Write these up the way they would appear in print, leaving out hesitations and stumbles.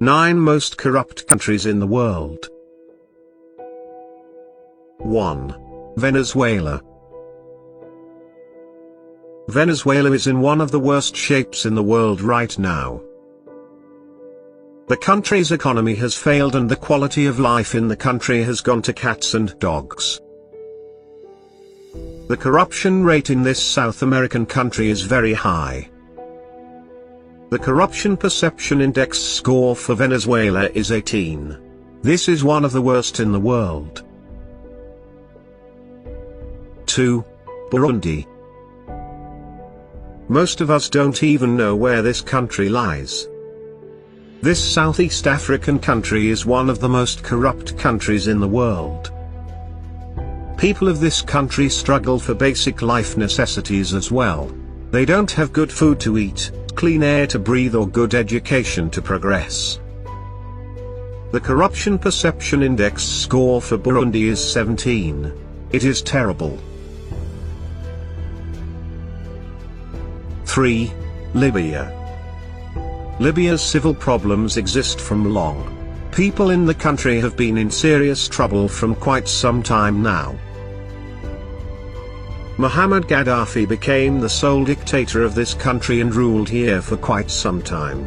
9 most corrupt countries in the world. 1. Venezuela. Venezuela is in one of the worst shapes in the world right now. The country's economy has failed and the quality of life in the country has gone to cats and dogs. The corruption rate in this South American country is very high. The Corruption Perception Index score for Venezuela is 18. This is one of the worst in the world. 2. Burundi. Most of us don't even know where this country lies. This Southeast African country is one of the most corrupt countries in the world. People of this country struggle for basic life necessities as well. They don't have good food to eat, clean air to breathe or good education to progress. The Corruption Perception Index score for Burundi is 17. It is terrible. 3. Libya. Libya's civil problems exist from long. People in the country have been in serious trouble from quite some time now. Muammar Gaddafi became the sole dictator of this country and ruled here for quite some time.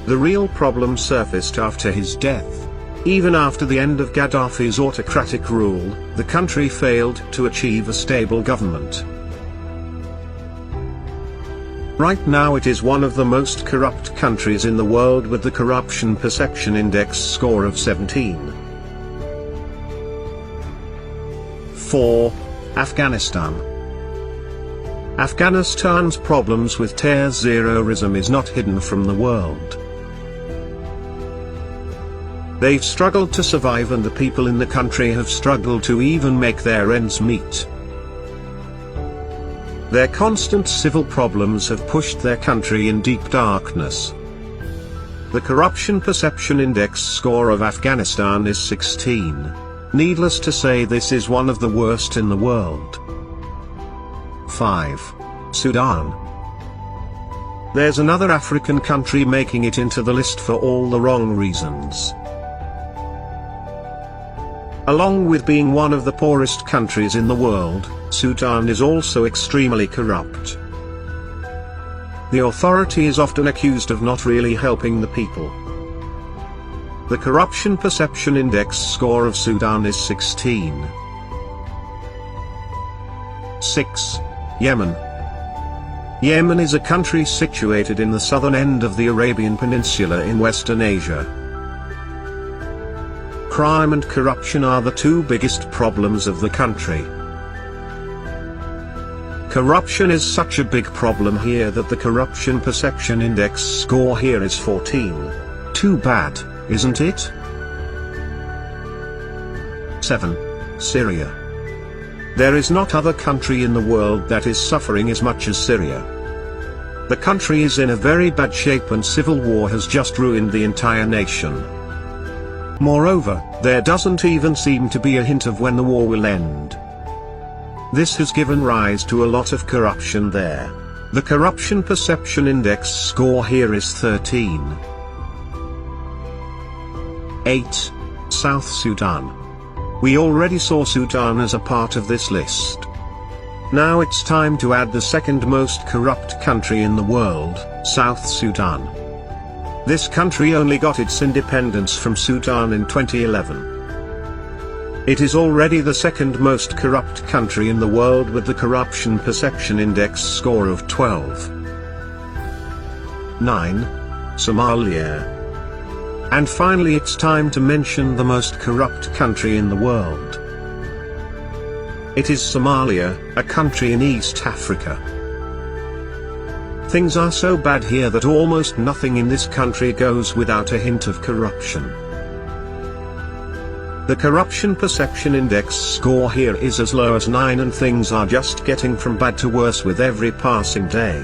The real problem surfaced after his death. Even after the end of Gaddafi's autocratic rule, the country failed to achieve a stable government. Right now it is one of the most corrupt countries in the world with the Corruption Perception Index score of 17. 4. Afghanistan. Afghanistan's problems with terrorism is not hidden from the world. They've struggled to survive and the people in the country have struggled to even make their ends meet. Their constant civil problems have pushed their country in deep darkness. The Corruption Perception Index score of Afghanistan is 16. Needless to say, this is one of the worst in the world. 5. Sudan. There's another African country making it into the list for all the wrong reasons. Along with being one of the poorest countries in the world, Sudan is also extremely corrupt. The authority is often accused of not really helping the people. The Corruption Perception Index score of Sudan is 16. 6. Yemen. Yemen is a country situated in the southern end of the Arabian Peninsula in Western Asia. Crime and corruption are the two biggest problems of the country. Corruption is such a big problem here that the Corruption Perception Index score here is 14. Too bad, isn't it? 7. Syria. There is not other country in the world that is suffering as much as Syria. The country is in a very bad shape and civil war has just ruined the entire nation. Moreover, there doesn't even seem to be a hint of when the war will end. This has given rise to a lot of corruption there. The Corruption Perception Index score here is 13. 8. South Sudan. We already saw Sudan as a part of this list. Now it's time to add the second most corrupt country in the world, South Sudan. This country only got its independence from Sudan in 2011. It is already the second most corrupt country in the world with the Corruption Perception Index score of 12. 9. Somalia. And finally it's time to mention the most corrupt country in the world. It is Somalia, a country in East Africa. Things are so bad here that almost nothing in this country goes without a hint of corruption. The Corruption Perception Index score here is as low as 9 and things are just getting from bad to worse with every passing day.